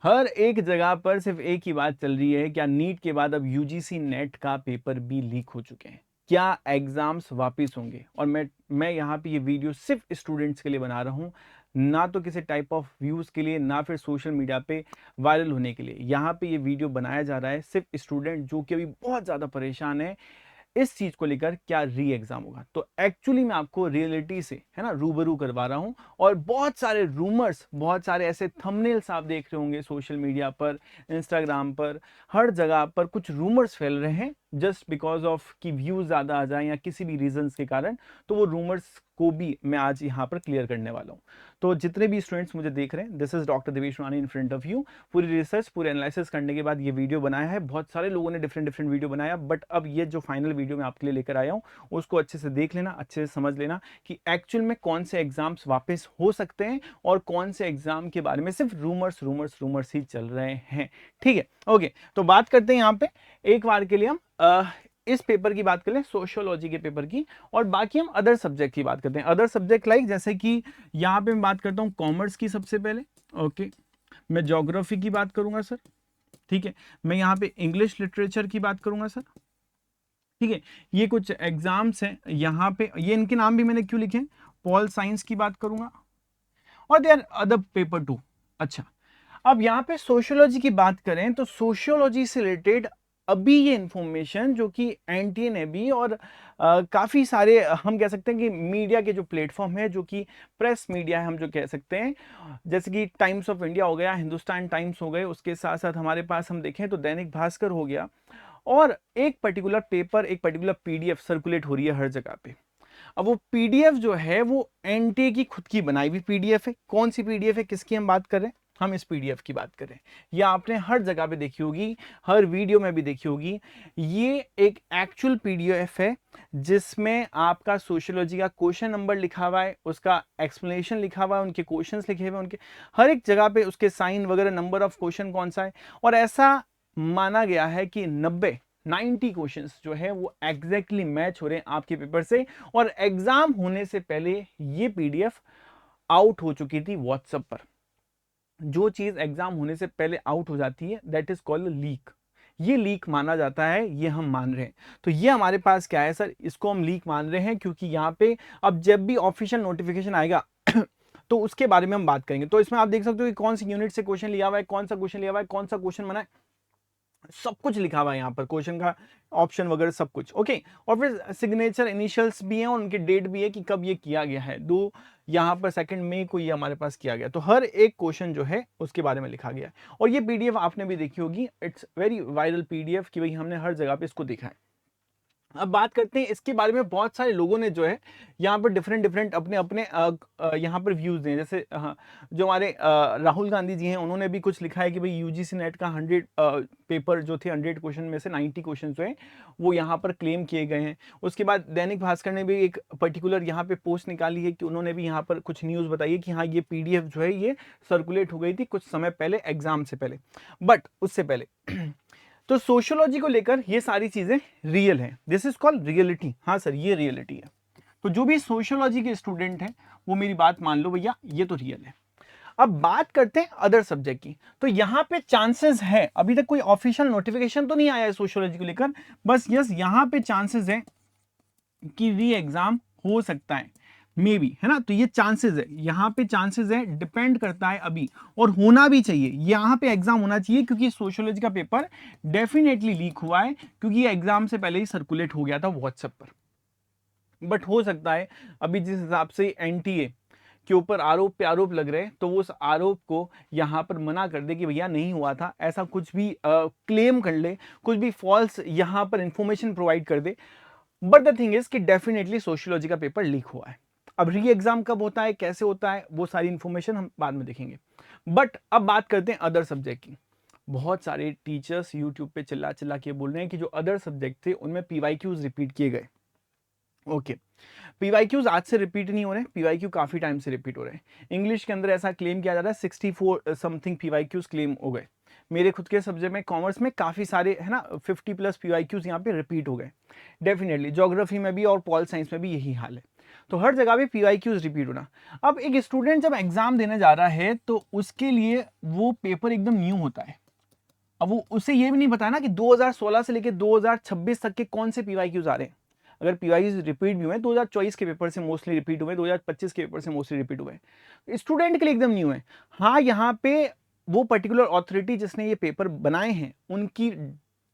हर एक जगह पर सिर्फ एक ही बात चल रही है, क्या नीट के बाद अब यूजीसी नेट का पेपर भी लीक हो चुके हैं? क्या एग्जाम्स वापस होंगे? और मैं यहाँ पे ये वीडियो सिर्फ स्टूडेंट्स के लिए बना रहा हूँ, ना तो किसी टाइप ऑफ व्यूज के लिए, ना फिर सोशल मीडिया पे वायरल होने के लिए। यहाँ पे ये वीडियो बनाया जा रहा है सिर्फ स्टूडेंट जो कि अभी बहुत ज्यादा परेशान है इस चीज को लेकर, क्या री एग्जाम होगा। तो एक्चुअली मैं आपको रियलिटी से है ना रूबरू करवा रहा हूं। और बहुत सारे रूमर्स, बहुत सारे ऐसे थंबनेल्स आप देख रहे होंगे सोशल मीडिया पर, इंस्टाग्राम पर, हर जगह पर कुछ रूमर्स फैल रहे हैं जस्ट बिकॉज ऑफ कि व्यूज ज्यादा आ जाए या किसी भी रीजन के कारण। तो वो रूमर्स को भी मैं आज यहाँ पर क्लियर करने वाला हूँ। तो जितने भी स्टूडेंट्स मुझे देख रहे हैं, this is doctor Devesh Rani in front of you. पूरी रिसर्च, पूरे एनालिसिस करने के बाद ये वीडियो बनाया है। बहुत सारे लोगों ने डिफरेंट डिफरेंट वीडियो बनाया, बट अब ये जो फाइनल वीडियो मैं आपके लिए लेकर आया हूँ उसको अच्छे से देख लेना, अच्छे से समझ लेना कि एक्चुअल में कौन से एग्जाम्स वापस हो सकते हैं और कौन से एग्जाम के बारे में सिर्फ रूमर्स रूमर्स रूमर्स ही चल रहे हैं। ठीक है, ओके। तो बात करते हैं यहाँ पे एक बार के लिए हम इस पेपर की बात कर लें, सोशियोलॉजी के पेपर की, और बाकी हम अदर सब्जेक्ट की बात करते हैं। अदर सब्जेक्ट लाइक जैसे कि यहाँ पे मैं बात करता हूँ कॉमर्स की सबसे पहले। ओके, मैं ज्योग्राफी की बात करूंगा सर। ठीक है, मैं यहाँ पे इंग्लिश लिटरेचर की बात करूंगा सर। ठीक है, ये कुछ एग्जाम्स हैं यहाँ पे, ये इनके नाम भी मैंने क्यों लिखे हैं, पॉल साइंस की बात करूंगा और देयर अदर पेपर टू। अच्छा, अब यहाँ पे सोशियोलॉजी की बात करें तो सोशियोलॉजी से रिलेटेड अभी ये इंफॉर्मेशन जो कि एनटीए ने भी और काफी सारे हम कह सकते हैं कि मीडिया के जो प्लेटफॉर्म है, जो कि प्रेस मीडिया है हम जो कह सकते हैं, जैसे कि टाइम्स ऑफ इंडिया हो गया, हिंदुस्तान टाइम्स हो गए, उसके साथ साथ हमारे पास हम देखें तो दैनिक भास्कर हो गया, और एक पर्टिकुलर पेपर, एक पर्टिकुलर पीडीएफ सर्कुलेट हो रही है हर जगह पे। अब वो पीडीएफ जो है वो एनटीए की खुद की बनाई हुई पीडीएफ है। कौन सी पीडीएफ है, किसकी हम बात कर रहे हैं, हम इस पीडीएफ की बात करें। ये आपने हर जगह पे देखी होगी, हर वीडियो में भी देखी होगी। ये एक एक्चुअल पीडीएफ है जिसमें आपका सोशियोलॉजी का क्वेश्चन नंबर लिखा हुआ है, उसका एक्सप्लेनेशन लिखा हुआ है, उनके क्वेश्चंस लिखे हुए हैं, उनके हर एक जगह पे उसके साइन वगैरह, नंबर ऑफ क्वेश्चन कौन सा है। और ऐसा माना गया है कि 90 क्वेश्चंस जो है वो एग्जैक्टली मैच हो रहे हैं आपके पेपर से। और एग्जाम होने से पहले ये पीडीएफ आउट हो चुकी थी व्हाट्सएप पर। जो चीज एग्जाम होने से पहले आउट हो जाती है दैट इज कॉल्ड लीक। ये लीक माना जाता है, ये हम मान रहे हैं। तो ये हमारे पास क्या है सर, इसको हम लीक मान रहे हैं क्योंकि यहाँ पे अब जब भी ऑफिशियल नोटिफिकेशन आएगा तो उसके बारे में हम बात करेंगे। तो इसमें आप देख सकते हो कि कौन सी यूनिट से क्वेश्चन लिया हुआ है, कौन सा क्वेश्चन लिया हुआ है, कौन सा क्वेश्चन बना है, सब कुछ लिखा हुआ है यहाँ पर, क्वेश्चन का ऑप्शन वगैरह सब कुछ। ओके, और फिर सिग्नेचर इनिशियल्स भी हैं और उनके डेट भी है कि कब ये किया गया है। दो यहाँ पर 2 मई को ये हमारे पास किया गया। तो हर एक क्वेश्चन जो है उसके बारे में लिखा गया है। और ये पीडीएफ आपने भी देखी होगी, इट्स वेरी वायरल पीडीएफ कि भाई हमने हर जगह पे इसको देखा है। अब बात करते हैं इसके बारे में, बहुत सारे लोगों ने जो है यहाँ पर डिफरेंट डिफरेंट अपने अपने यहाँ पर व्यूज दिए। जैसे जो हमारे राहुल गांधी जी हैं, उन्होंने भी कुछ लिखा है कि भाई यूजीसी नेट का 100 पेपर जो थे, 100 क्वेश्चन में से 90 क्वेश्चन जो है वो यहाँ पर क्लेम किए गए हैं। उसके बाद दैनिक भास्कर ने भी एक पर्टिकुलर यहाँ पे पोस्ट निकाली है कि उन्होंने भी यहाँ पर कुछ न्यूज़ बताई है कि हाँ ये पीडीएफ जो है ये सर्कुलेट हो गई थी कुछ समय पहले, एग्जाम से पहले, बट उससे पहले। तो सोशियोलॉजी को लेकर ये सारी चीजें रियल हैं, दिस इज कॉल्ड रियलिटी। हाँ सर, ये रियलिटी है। तो जो भी सोशियोलॉजी के स्टूडेंट हैं वो मेरी बात मान लो भैया, ये तो रियल है। अब बात करते हैं अदर सब्जेक्ट की। तो यहां पे चांसेस है, अभी तक कोई ऑफिशियल नोटिफिकेशन तो नहीं आया है सोशियोलॉजी को लेकर, बस यस यहां पे चांसेस है कि री एग्जाम हो सकता है, मे बी, है ना। तो ये चांसेस है, यहाँ पे चांसेस है, डिपेंड करता है अभी, और होना भी चाहिए, यहाँ पे एग्जाम होना चाहिए क्योंकि सोशियोलॉजी का पेपर डेफिनेटली लीक हुआ है क्योंकि ये एग्जाम से पहले ही सर्कुलेट हो गया था व्हाट्सएप पर। बट हो सकता है अभी जिस हिसाब से एनटीए के ऊपर आरोप पे आरोप लग रहे हैं तो वो उस आरोप को यहाँ पर मना कर दे कि भैया नहीं हुआ था, ऐसा कुछ भी क्लेम कर ले, कुछ भी फॉल्स यहाँ पर इंफॉर्मेशन प्रोवाइड कर दे। बट द थिंग इज कि डेफिनेटली सोशियोलॉजी का पेपर लीक हुआ है। अब री एग्जाम कब होता है, कैसे होता है, वो सारी इंफॉर्मेशन हम बाद में देखेंगे। बट अब बात करते हैं अदर सब्जेक्ट की। बहुत सारे टीचर्स यूट्यूब पे चिल्ला चिल्ला के बोल रहे हैं कि जो अदर सब्जेक्ट थे उनमें पीवाईक्यूज रिपीट किए गए। ओके, पीवाईक्यूज आज से रिपीट नहीं हो रहे हैं, पीवाईक्यू काफी टाइम से रिपीट हो रहे हैं। इंग्लिश के अंदर ऐसा क्लेम किया जा रहा है 64 समथिंग पीवाईक्यूज क्लेम हो गए। मेरे खुद के सब्जेक्ट में कॉमर्स में काफी सारे है ना 50 प्लस पीवाईक्यूज यहाँ पे रिपीट हो गए। डेफिनेटली ज्योग्राफी में भी और पॉल साइंस में भी यही हाल है। तो हर जगह पे PYQs रिपीट होना। अब एक स्टूडेंट जब एग्जाम देने जा रहा है तो उसके लिए वो पेपर एकदम न्यू होता है। अब वो उसे ये भी नहीं पता ना कि 2016 से लेकर 2026 तक के कौन से PYQs आ रहे हैं। अगर PYQs रिपीट भी हुए 2024 के पेपर से मोस्टली रिपीट हुए, 2025 के पेपर से मोस्टली रिपीट हुए, स्टूडेंट के लिए एकदम न्यू है। हाँ, यहाँ पे वो पर्टिकुलर ऑथोरिटी जिसने ये पेपर बनाए हैं उनकी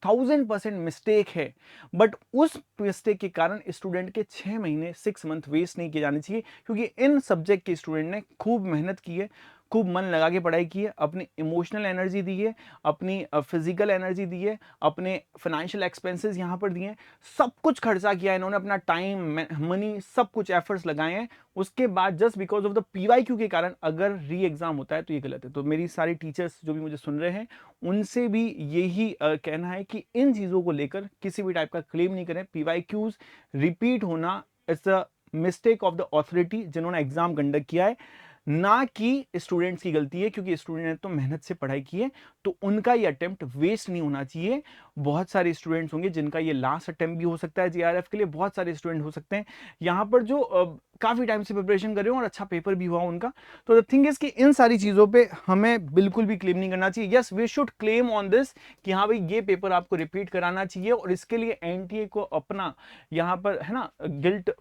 1000% मिस्टेक है, बट उस मिस्टेक के कारण स्टूडेंट के 6 महीने 6 मंथ वेस्ट नहीं किए जाने चाहिए, क्योंकि इन सब्जेक्ट के स्टूडेंट ने खूब मेहनत की है, खूब मन लगा के पढ़ाई की है, अपनी इमोशनल एनर्जी दी है, अपनी फिजिकल एनर्जी दी है, अपने फाइनेंशियल एक्सपेंसेस यहाँ पर दिए हैं, सब कुछ खर्चा किया है इन्होंने, अपना टाइम मनी सब कुछ एफर्ट्स लगाए हैं। उसके बाद just because of the PYQ के कारण अगर री एग्जाम होता है तो ये गलत है। तो मेरी सारी टीचर्स जो भी मुझे सुन रहे हैं उनसे भी यही कहना है कि इन चीज़ों को लेकर किसी भी टाइप का क्लेम नहीं करें। PYQs रिपीट होना it's a mistake of the authority जिन्होंने एग्जाम कंडक्ट किया है, ना कि स्टूडेंट्स की गलती है, क्योंकि स्टूडेंट ने तो मेहनत से पढ़ाई की है, तो उनका ये अटेम्प्ट वेस्ट नहीं होना चाहिए। बहुत सारे स्टूडेंट्स होंगे जिनका ये लास्ट अटेम्प्ट भी हो सकता है JRF के लिए, बहुत सारे स्टूडेंट हो सकते हैं यहाँ पर जो काफ़ी टाइम से प्रिपरेशन कर रहे हो और अच्छा पेपर भी हुआ उनका। तो द थिंग इज कि इन सारी चीज़ों पे हमें बिल्कुल भी क्लेम नहीं करना चाहिए। Yes, we should claim on this कि हाँ भाई ये पेपर आपको रिपीट कराना चाहिए, और इसके लिए NTA को अपना यहाँ पर है ना गिल्ट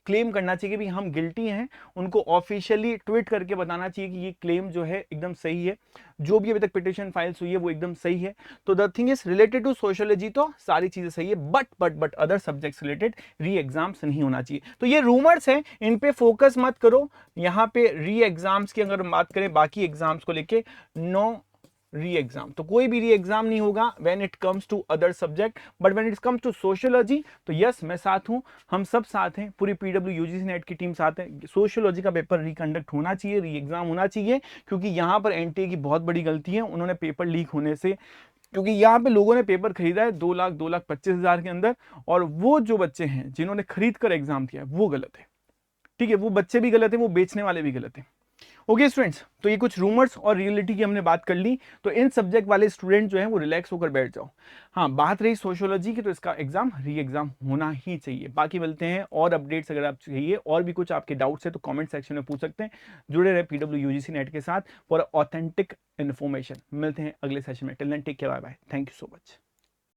क्लेम करना चाहिए कि हम गिल्टी हैं, उनको ऑफिशियली ट्वीट करके बताना चाहिए कि ये क्लेम जो है एकदम सही है, जो भी अभी तक पिटिशन फाइल्स हुई है वो एकदम सही है। तो the thing is related to sociology तो सारी चीजें सही है, but other subjects related re exams नहीं होना चाहिए। तो ये रूमर्स हैं, इन पे फोकस मत करो। यहाँ पे री एग्जाम्स की अगर हम बात करें बाकी एग्जाम्स को लेके, नो री एग्जाम, तो कोई भी री एग्जाम नहीं होगा when it comes to other subject, but when it comes to sociology तो यस मैं साथ हूं, हम सब साथ हैं, पूरी PW UGC नेट की टीम साथ है। सोशियोलॉजी का पेपर रिकंडक्ट होना चाहिए, री एग्जाम होना चाहिए, क्योंकि यहाँ पर NTA की बहुत बड़ी गलती है, उन्होंने पेपर लीक होने से, क्योंकि यहाँ पे लोगों ने पेपर खरीदा है 2,25,000 के अंदर, और वो जो बच्चे हैं जिन्होंने खरीद कर एग्जाम दिया है वो गलत है। ठीक है, वो बच्चे भी गलत है, वो बेचने वाले भी गलत है। ओके स्टूडेंट्स, तो ये कुछ रूमर्स और रियलिटी की हमने बात कर ली, तो इन सब्जेक्ट वाले स्टूडेंट जो हैं वो रिलैक्स होकर बैठ जाओ। हाँ, बात रही सोशियोलॉजी की, तो इसका एग्जाम री एग्जाम होना ही चाहिए। बाकी मिलते हैं और अपडेट्स, अगर आप चाहिए और भी कुछ आपके डाउट्स है तो कमेंट सेक्शन में पूछ सकते हैं। जुड़े रहे PW UGC नेट के साथ फॉर ऑथेंटिक इन्फॉर्मेशन। मिलते हैं अगले सेशन में, till then take care, bye bye, thank you so much.